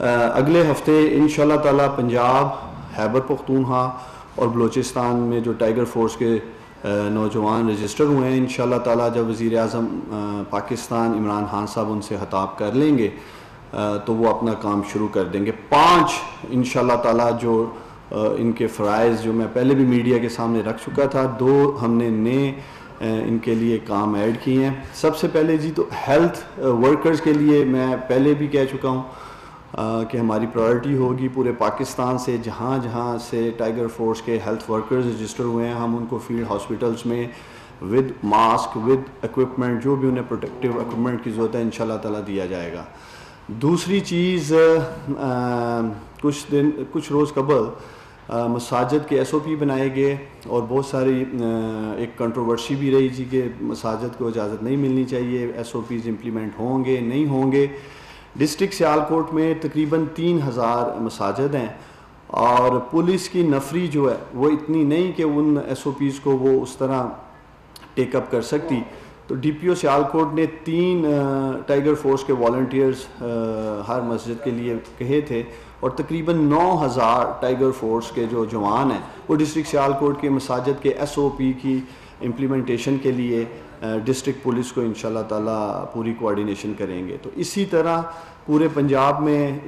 اگلے ہفتے انشاءاللہ تعالی پنجاب، خیبر پختونخوا اور بلوچستان میں جو ٹائیگر فورس کے نوجوان رجسٹر ہوئے ہیں، انشاءاللہ تعالی جب وزیر اعظم پاکستان عمران خان صاحب ان سے خطاب کر لیں گے تو وہ اپنا کام شروع کر دیں گے۔ 5 انشاءاللہ تعالی جو ان کے فرائض جو میں پہلے بھی میڈیا کے سامنے رکھ چکا تھا، 2 ہم نے نئے ان کے لیے کام ایڈ کیے ہیں۔ سب سے پہلے جی تو ہیلتھ ورکرز کے لیے میں پہلے بھی کہہ چکا ہوں کہ ہماری پرائرٹی ہوگی پورے پاکستان سے جہاں جہاں سے ٹائیگر فورس کے ہیلتھ ورکرز رجسٹر ہوئے ہیں، ہم ان کو فیلڈ ہاسپٹلز میں ود ماسک ود ایکوپمنٹ، جو بھی انہیں پروٹیکٹیو ایکوپمنٹ کی ضرورت ہے انشاءاللہ تعالی دیا جائے گا۔ دوسری چیز، کچھ روز قبل مساجد کے SOP بنائے گئے اور بہت ساری ایک کنٹروورسی بھی رہی تھی کہ مساجد کو اجازت نہیں ملنی چاہیے، SOPs امپلیمنٹ ہوں گے نہیں ہوں گے۔ ڈسٹرکٹ سیالکوٹ میں تقریباً 3000 مساجد ہیں اور پولیس کی نفری جو ہے وہ اتنی نہیں کہ ان SOPs کو وہ اس طرح ٹیک اپ کر سکتی، تو DPO سیالکوٹ نے 3 ٹائیگر فورس کے والنٹیئرز ہر مسجد کے لیے کہے تھے اور تقریباً 9000 ٹائیگر فورس کے جو جوان ہیں وہ ڈسٹرکٹ سیالکوٹ کے مساجد کے SOP کی امپلیمنٹیشن کے لیے ڈسٹرکٹ پولیس کو انشاءاللہ تعالی پوری کوارڈینیشن کریں گے۔ تو اسی طرح پورے پنجاب میں،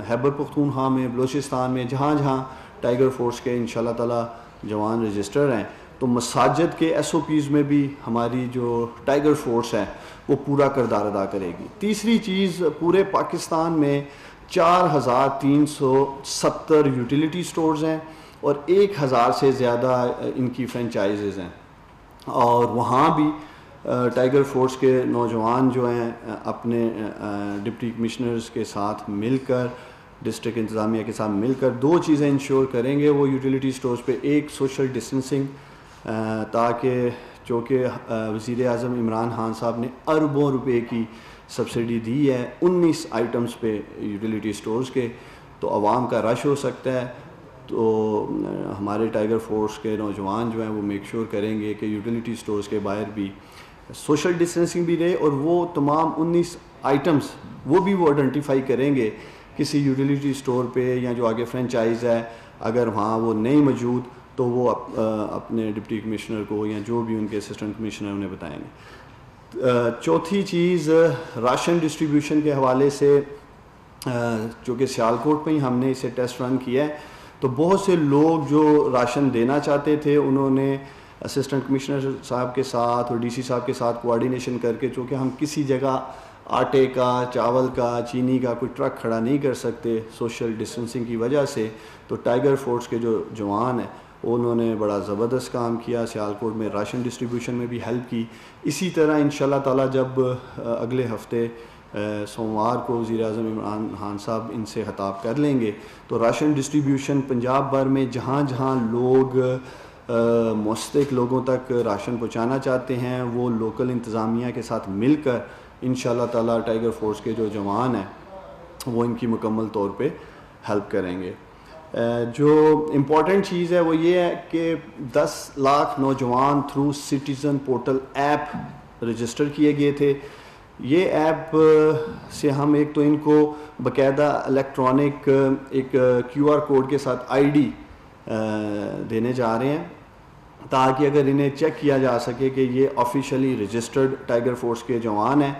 خیبر پختونخوا میں، بلوچستان میں جہاں جہاں ٹائیگر فورس کے انشاءاللہ تعالی جوان رجسٹر ہیں تو مساجد کے SOPs میں بھی ہماری جو ٹائیگر فورس ہے وہ پورا کردار ادا کرے گی۔ تیسری چیز، پورے پاکستان میں 4370 یوٹیلیٹی سٹورز ہیں اور 1000 سے زیادہ ان کی فرینچائزز ہیں، اور وہاں بھی ٹائیگر فورس کے نوجوان جو ہیں اپنے ڈپٹی کمشنرز کے ساتھ مل کر، ڈسٹرکٹ انتظامیہ کے ساتھ مل کر 2 چیزیں انشور کریں گے وہ یوٹیلیٹی سٹورز پہ۔ ایک، سوشل ڈسٹنسنگ، تاکہ چونکہ وزیر اعظم عمران خان صاحب نے اربوں روپے کی سبسڈی دی ہے 19 آئٹمز پہ یوٹیلیٹی سٹورز کے، تو عوام کا رش ہو سکتا ہے، تو ہمارے ٹائیگر فورس کے نوجوان جو ہیں وہ میک شور کریں گے کہ یوٹیلیٹی سٹورز کے باہر بھی سوشل ڈسٹنسنگ بھی رہے، اور وہ تمام 19 آئٹمز وہ بھی وہ آئیڈینٹیفائی کریں گے کسی یوٹیلیٹی سٹور پہ یا جو آگے فرینچائز ہے، اگر وہاں وہ نہیں موجود تو وہ اپنے ڈپٹی کمشنر کو یا جو بھی ان کے اسسٹنٹ کمشنر انہیں بتائیں گے۔ چوتھی چیز، راشن ڈسٹریبیوشن کے حوالے سے، چونکہ سیالکوٹ میں ہی ہم نے اسے ٹیسٹ رن کیا ہے تو بہت سے لوگ جو راشن دینا چاہتے تھے انہوں نے اسسٹنٹ کمشنر صاحب کے ساتھ اور DC صاحب کے ساتھ کوارڈینیشن کر کے، چونکہ ہم کسی جگہ آٹے کا، چاول کا، چینی کا کوئی ٹرک کھڑا نہیں کر سکتے سوشل ڈسٹنسنگ کی وجہ سے، تو ٹائیگر فورس کے جو جوان ہیں انہوں نے بڑا زبردست کام کیا، سیالکوٹ میں راشن ڈسٹریبیوشن میں بھی ہیلپ کی۔ اسی طرح انشاءاللہ تعالی جب اگلے ہفتے سوموار کو وزیر اعظم عمران خان صاحب ان سے خطاب کر لیں گے تو راشن ڈسٹریبیوشن پنجاب بھر میں جہاں جہاں لوگ مستحق لوگوں تک راشن پہنچانا چاہتے ہیں وہ لوکل انتظامیہ کے ساتھ مل کر انشاءاللہ تعالی ٹائیگر فورس کے جو جوان ہیں وہ ان کی مکمل طور پہ ہیلپ کریں گے۔ جو امپورٹنٹ چیز ہے وہ یہ ہے کہ 10 لاکھ نوجوان through citizen portal app register کیے گئے تھے۔ یہ ایپ سے ہم ایک تو ان کو باقاعدہ الیکٹرانک ایک QR کوڈ کے ساتھ ID دینے جا رہے ہیں تاکہ اگر انہیں چیک کیا جا سکے کہ یہ آفیشلی رجسٹرڈ ٹائیگر فورس کے جوان ہیں۔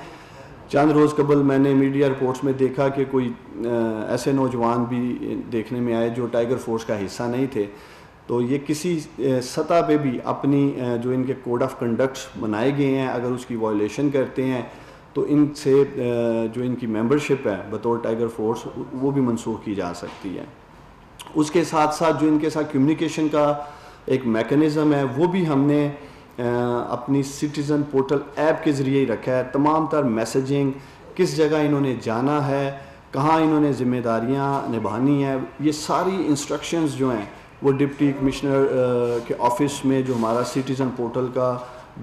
چند روز قبل میں نے میڈیا رپورٹس میں دیکھا کہ کوئی ایسے نوجوان بھی دیکھنے میں آئے جو ٹائیگر فورس کا حصہ نہیں تھے، تو یہ کسی سطح پہ بھی اپنی جو ان کے کوڈ آف کنڈکٹس بنائے گئے ہیں اگر اس کی وائلیشن کرتے ہیں تو ان سے جو ان کی ممبرشپ ہے بطور ٹائیگر فورس وہ بھی منسوخ کی جا سکتی ہے۔ اس کے ساتھ ساتھ جو ان کے ساتھ کمیونیکیشن کا ایک میکنزم ہے وہ بھی ہم نے اپنی سٹیزن پورٹل ایپ کے ذریعے ہی رکھا ہے۔ تمام تر میسیجنگ، کس جگہ انہوں نے جانا ہے، کہاں انہوں نے ذمہ داریاں نبھانی ہے، یہ ساری انسٹرکشنز جو ہیں وہ ڈپٹی کمشنر کے آفس میں جو ہمارا سٹیزن پورٹل کا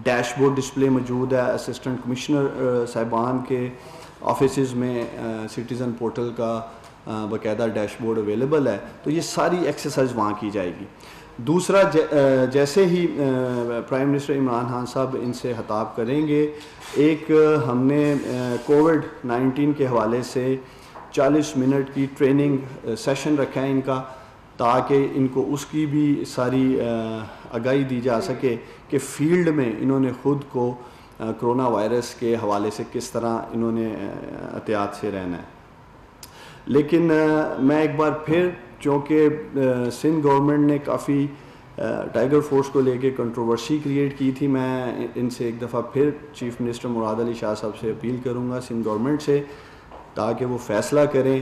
ڈیش بورڈ ڈسپلے موجود ہے، اسسٹنٹ کمشنر صاحبان کے آفیسز میں سٹیزن پورٹل کا باقاعدہ ڈیش بورڈ اویلیبل ہے، تو یہ ساری ایکسرسائز وہاں کی جائے گی۔ دوسرا، جیسے ہی پرائم منسٹر عمران خان صاحب ان سے خطاب کریں گے، ایک ہم نے کووڈ-19 کے حوالے سے 40 منٹ کی ٹریننگ سیشن رکھا ہے ان کا، تاکہ ان کو اس کی بھی ساری آگاہی دی جا سکے کہ فیلڈ میں انہوں نے خود کو کرونا وائرس کے حوالے سے کس طرح انہوں نے احتیاط سے رہنا ہے۔ لیکن میں ایک بار پھر، چونکہ سندھ گورنمنٹ نے کافی ٹائیگر فورس کو لے کے کنٹروورسی کریٹ کی تھی، میں ان سے ایک دفعہ پھر چیف منسٹر مراد علی شاہ صاحب سے اپیل کروں گا سندھ گورنمنٹ سے، تاکہ وہ فیصلہ کریں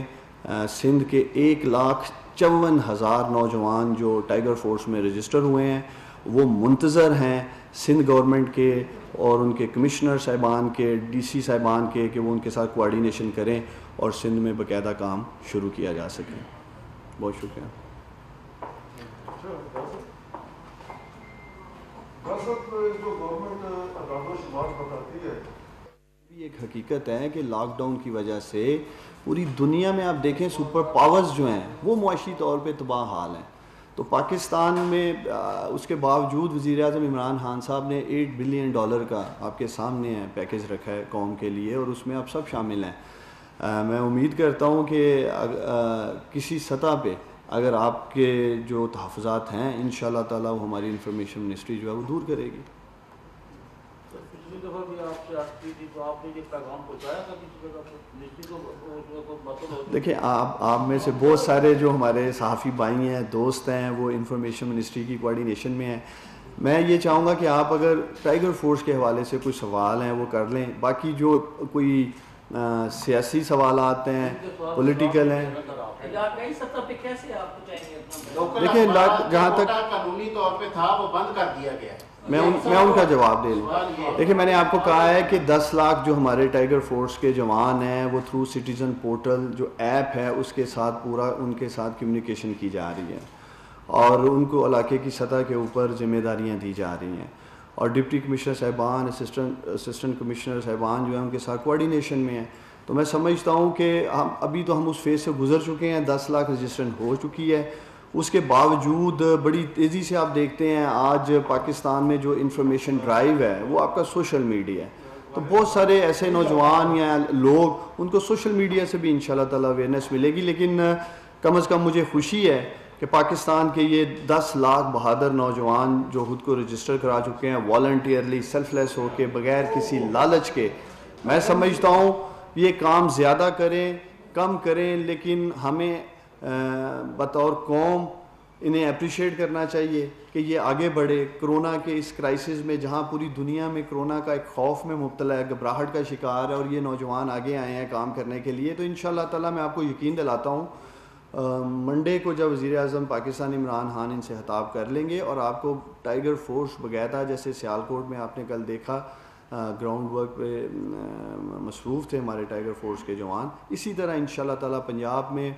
سندھ کے 1,54,000 نوجوان جو ٹائیگر فورس میں رجسٹر ہوئے ہیں وہ منتظر ہیں سندھ گورنمنٹ کے اور ان کے کمشنر صاحبان کے، ڈی سی صاحبان کے، کہ وہ ان کے ساتھ کوآرڈینیشن کریں اور سندھ میں باقاعدہ کام شروع کیا جا سکے۔ بہت شکریہ۔ جو گورنمنٹ اعداد و شمار بتاتی ہے، یہ ایک حقیقت ہے کہ لاک ڈاؤن کی وجہ سے پوری دنیا میں آپ دیکھیں سپر پاورز جو ہیں وہ معاشی طور پہ تباہ حال ہیں، تو پاکستان میں اس کے باوجود وزیر اعظم عمران خان صاحب نے $8 بلین کا آپ کے سامنے ہے پیکیج رکھا ہے قوم کے لیے، اور اس میں آپ سب شامل ہیں۔ میں امید کرتا ہوں کہ کسی سطح پہ اگر آپ کے جو تحفظات ہیں انشاءاللہ تعالیٰ وہ ہماری انفارمیشن منسٹری جو ہے وہ دور کرے گی۔ پچھلی دفعہ بھی آپ سے عرض کی تھی تو آپ نے یہ پیغام پہنچایا تھا کسی جگہ پر منسٹری کو؟ دیکھیں آپ میں سے بہت سارے جو ہمارے صحافی بھائی ہیں، دوست ہیں، وہ انفارمیشن منسٹری کی کوآرڈینیشن میں ہیں۔ میں یہ چاہوں گا کہ آپ اگر ٹائیگر فورس کے حوالے سے کوئی سوال ہیں وہ کر لیں، باقی جو کوئی سیاسی سوالات ہیں، پولیٹیکل ہیں، دیکھیں جہاں تک قانونی طور پہ تھا وہ بند کر دیا گیا، میں ان کا جواب دے لوں۔ دیکھیں میں نے آپ کو کہا ہے کہ 10 لاکھ جو ہمارے ٹائیگر فورس کے جوان ہیں وہ تھرو سٹیزن پورٹل جو ایپ ہے اس کے ساتھ پورا ان کے ساتھ کمیونیکیشن کی جا رہی ہے، اور ان کو علاقے کی سطح کے اوپر ذمہ داریاں دی جا رہی ہیں، اور ڈپٹی کمشنر صاحبان، اسسٹنٹ کمشنر صاحبان جو ہیں ان کے ساتھ کوآرڈینیشن میں ہیں۔ تو میں سمجھتا ہوں کہ ہم اس فیز سے گزر چکے ہیں، 10 لاکھ رجسٹرنٹ ہو چکی ہے۔ اس کے باوجود بڑی تیزی سے آپ دیکھتے ہیں آج پاکستان میں جو انفارمیشن ڈرائیو ہے وہ آپ کا سوشل میڈیا ہے، تو بہت سارے ایسے نوجوان یا لوگ ان کو سوشل میڈیا سے بھی انشاءاللہ تعالیٰ اویئرنیس ملے گی، لیکن کم از کم مجھے خوشی ہے کہ پاکستان کے یہ 10 لاکھ بہادر نوجوان جو خود کو رجسٹر کرا چکے ہیں والنٹیئرلی، سیلف لیس ہو کے، بغیر کسی لالچ کے، میں سمجھتا ہوں یہ کام زیادہ کریں کم کریں، لیکن ہمیں بطور قوم انہیں اپریشیٹ کرنا چاہیے کہ یہ آگے بڑھے۔ کرونا کے اس کرائسس میں جہاں پوری دنیا میں کرونا کا ایک خوف میں مبتلا ہے، گھبراہٹ کا شکار ہے، اور یہ نوجوان آگے آئے ہیں کام کرنے کے لیے، تو انشاءاللہ تعالیٰ میں آپ کو یقین دلاتا ہوں منڈے کو جب وزیر اعظم پاکستان عمران خان ان سے خطاب کر لیں گے اور آپ کو ٹائیگر فورس باقاعدہ، جیسے سیالکوٹ میں آپ نے کل دیکھا گراؤنڈ ورک پہ مصروف تھے ہمارے ٹائیگر فورس کے جوان، اسی طرح انشاءاللہ تعالیٰ پنجاب میں،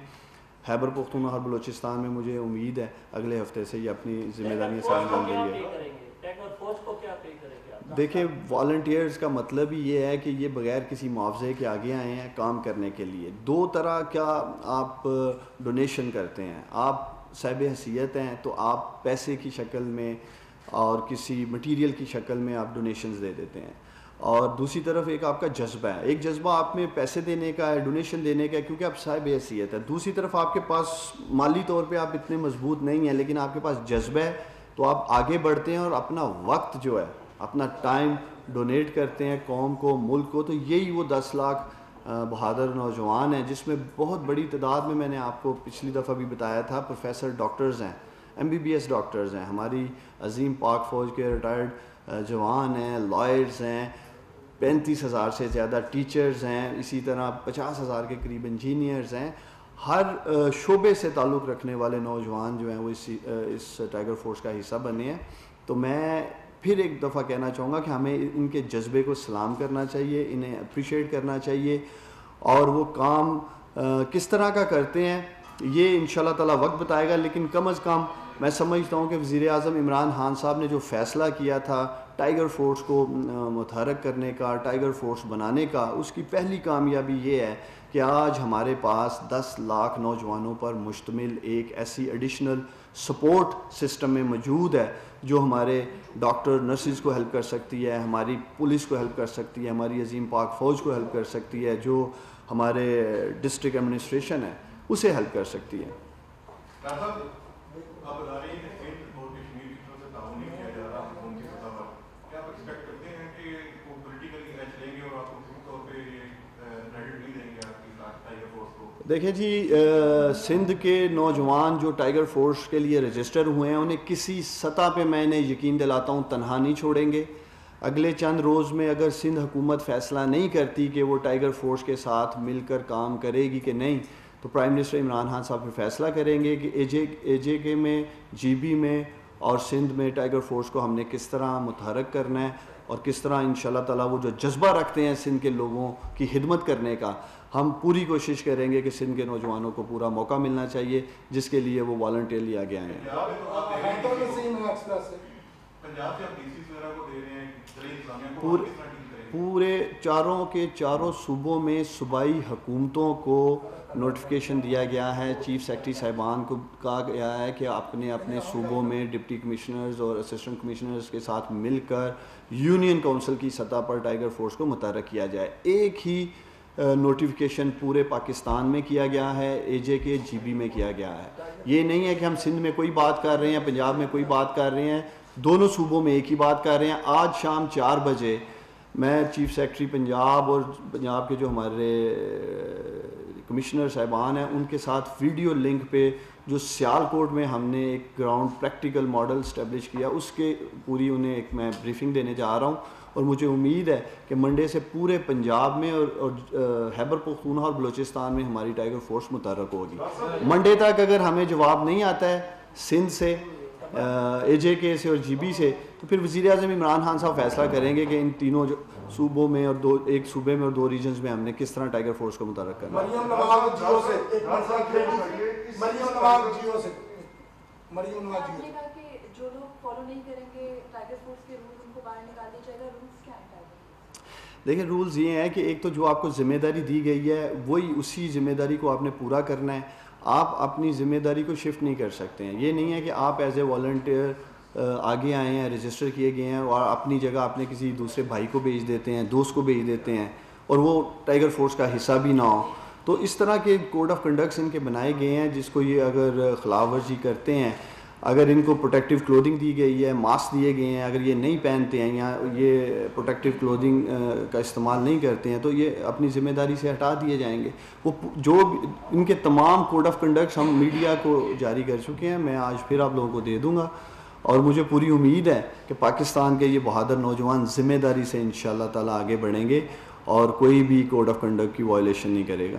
خیبر پختونخوا اور بلوچستان میں مجھے امید ہے اگلے ہفتے سے یہ اپنی ذمہ داریاں ساری انجام دیں گے۔ دیکھیں والنٹیئرز کا مطلب ہی یہ ہے کہ یہ بغیر کسی معاوضے کے آگے آئے ہیں کام کرنے کے لیے۔ دو طرح کیا آپ ڈونیشن کرتے ہیں، آپ صاحب حیثیت ہیں تو آپ پیسے کی شکل میں اور کسی مٹیریل کی شکل میں آپ ڈونیشنز دے دیتے ہیں، اور دوسری طرف ایک آپ کا جذبہ ہے، ایک جذبہ آپ میں پیسے دینے کا ہے، ڈونیشن دینے کا ہے کیونکہ آپ صاحب حیثیت ہے، دوسری طرف آپ کے پاس مالی طور پہ آپ اتنے مضبوط نہیں ہیں لیکن آپ کے پاس جذبہ ہے، تو آپ آگے بڑھتے ہیں اور اپنا وقت جو ہے، اپنا ٹائم ڈونیٹ کرتے ہیں قوم کو، ملک کو۔ تو یہی وہ 10 لاکھ بہادر نوجوان ہیں جس میں بہت بڑی تعداد میں نے آپ کو پچھلی دفعہ بھی بتایا تھا پروفیسر ڈاکٹرز ہیں، MBBS ڈاکٹرز ہیں، ہماری عظیم پاک فوج کے ریٹائرڈ جوان ہیں، لائرز ہیں، 35,000 سے زیادہ ٹیچرز ہیں، اسی طرح 50,000 کے قریب انجینئرز ہیں، ہر شعبے سے تعلق رکھنے والے نوجوان جو ہیں وہ اس ٹائیگر فورس کا حصہ بنے ہیں۔ تو میں پھر ایک دفعہ کہنا چاہوں گا کہ ہمیں ان کے جذبے کو سلام کرنا چاہیے، انہیں اپریشیٹ کرنا چاہیے، اور وہ کام کس طرح کا کرتے ہیں یہ انشاءاللہ تعالیٰ وقت بتائے گا، لیکن کم از کم میں سمجھتا ہوں کہ وزیر اعظم عمران خان صاحب نے جو فیصلہ کیا تھا ٹائیگر فورس کو متحرک کرنے کا، ٹائیگر فورس بنانے کا، اس کی پہلی کامیابی یہ ہے کہ آج ہمارے پاس 10 لاکھ نوجوانوں پر مشتمل ایک ایسی ایڈیشنل سپورٹ سسٹم میں موجود ہے جو ہمارے ڈاکٹر نرسز کو ہیلپ کر سکتی ہے، ہماری پولیس کو ہیلپ کر سکتی ہے، ہماری عظیم پاک فوج کو ہیلپ کر سکتی ہے، جو ہمارے ڈسٹرکٹ ایڈمنسٹریشن ہے اسے ہیلپ کر سکتی ہے. آپ بتا رہے ہیں کہ سندھ اور کشمیر کی طرف سے تعاون نہیں کیا جا رہا حکومت کی سطح پر, کیا آپ ایکسپیکٹ کرتے ہیں کہ وہ پولیٹیکلی ایج لیں گے اور آپ کو فری طور پہ کریڈٹ نہیں دیں گے آپ کی ٹائیگر فورس کو؟ دیکھیں جی, سندھ کے نوجوان جو ٹائیگر فورس کے لیے رجسٹر ہوئے ہیں انہیں کسی سطح پہ میں انہیں یقین دلاتا ہوں تنہا نہیں چھوڑیں گے. اگلے چند روز میں اگر سندھ حکومت فیصلہ نہیں کرتی کہ وہ ٹائیگر فورس کے ساتھ مل کر کام کرے گی کہ نہیں, تو پرائم منسٹر عمران خان صاحب پھر فیصلہ کریں گے کہ اے جے کے میں, جی بی میں اور سندھ میں ٹائیگر فورس کو ہم نے کس طرح متحرک کرنا ہے اور کس طرح انشاءاللہ تعالیٰ وہ جو جذبہ رکھتے ہیں سندھ کے لوگوں کی خدمت کرنے کا, ہم پوری کوشش کریں گے کہ سندھ کے نوجوانوں کو پورا موقع ملنا چاہیے جس کے لیے وہ والنٹیئرلی آگے آئے ہیں. پورے چاروں کے چاروں صوبوں میں صوبائی حکومتوں کو نوٹیفیکیشن دیا گیا ہے, چیف سیکرٹری صاحبان کو کہا گیا ہے کہ اپنے اپنے صوبوں میں ڈپٹی کمشنرز اور اسسٹنٹ کمشنرز کے ساتھ مل کر یونین کونسل کی سطح پر ٹائیگر فورس کو متحرک کیا جائے. ایک ہی نوٹیفیکیشن پورے پاکستان میں کیا گیا ہے, اے جے کے جی بی میں کیا گیا ہے. یہ نہیں ہے کہ ہم سندھ میں کوئی بات کر رہے ہیں, پنجاب میں کوئی بات کر رہے ہیں, دونوں صوبوں میں ایک ہی بات کر رہے ہیں. آج شام 4 بجے میں چیف سیکرٹری پنجاب اور پنجاب کے جو ہمارے کمشنر صاحبان ہیں ان کے ساتھ ویڈیو لنک پہ جو سیالکوٹ میں ہم نے ایک گراؤنڈ پریکٹیکل ماڈل اسٹیبلش کیا اس کے پوری انہیں ایک میں بریفنگ دینے جا رہا ہوں. اور مجھے امید ہے کہ منڈے سے پورے پنجاب میں اور خیبر پختونخوا اور بلوچستان میں ہماری ٹائیگر فورس متحرک ہوگی. منڈے تک اگر ہمیں جواب نہیں آتا ہے سندھ سے, اے جے کے سے اور جی بی سے, تو پھر وزیر اعظم عمران خان صاحب فیصلہ کریں گے کہ ان تینوں صوبوں میں اور ایک صوبے میں اور 2 ریجنز میں ہم نے کس طرح ٹائیگر فورس کو متحرک کرنا ہے. جو لوگ فالو نہیں کریں گے ٹائیگر فورس کے رول ان کو باہر نکال دیا جائے گا. رولز کیا ہیں؟ دیکھیں رولز یہ ہیں کہ ایک تو جو آپ کو ذمہ داری دی گئی ہے وہی اسی ذمہ داری کو آپ نے پورا کرنا ہے. آپ اپنی ذمہ داری کو شفٹ نہیں کر سکتے ہیں. یہ نہیں ہے کہ آپ ایز اے والنٹیئر آگے آئے ہیں, رجسٹر کیے گئے ہیں اور اپنی جگہ اپنے کسی دوسرے بھائی کو بھیج دیتے ہیں, دوست کو بھیج دیتے ہیں اور وہ ٹائیگر فورس کا حصہ بھی نہ ہو. تو اس طرح کے کوڈ آف کنڈکٹس ان کے بنائے گئے ہیں جس کو یہ اگر خلاف ورزی کرتے ہیں, اگر ان کو پروٹیکٹیو کلودنگ دی گئی ہے, ماسک دیے گئے ہیں, اگر یہ نہیں پہنتے ہیں یا یہ پروٹیکٹیو کلودنگ کا استعمال نہیں کرتے ہیں تو یہ اپنی ذمہ داری سے ہٹا دیے جائیں گے. وہ جو ان کے تمام کوڈ آف کنڈکٹس ہم میڈیا کو جاری کر چکے ہیں, میں آج پھر آپ لوگوں کو دے دوں گا. اور مجھے پوری امید ہے کہ پاکستان کے یہ بہادر نوجوان ذمہ داری سے انشاءاللہ تعالیٰ آگے بڑھیں گے اور کوئی بھی کوڈ آف کنڈکٹ کی وائلیشن نہیں کرے گا.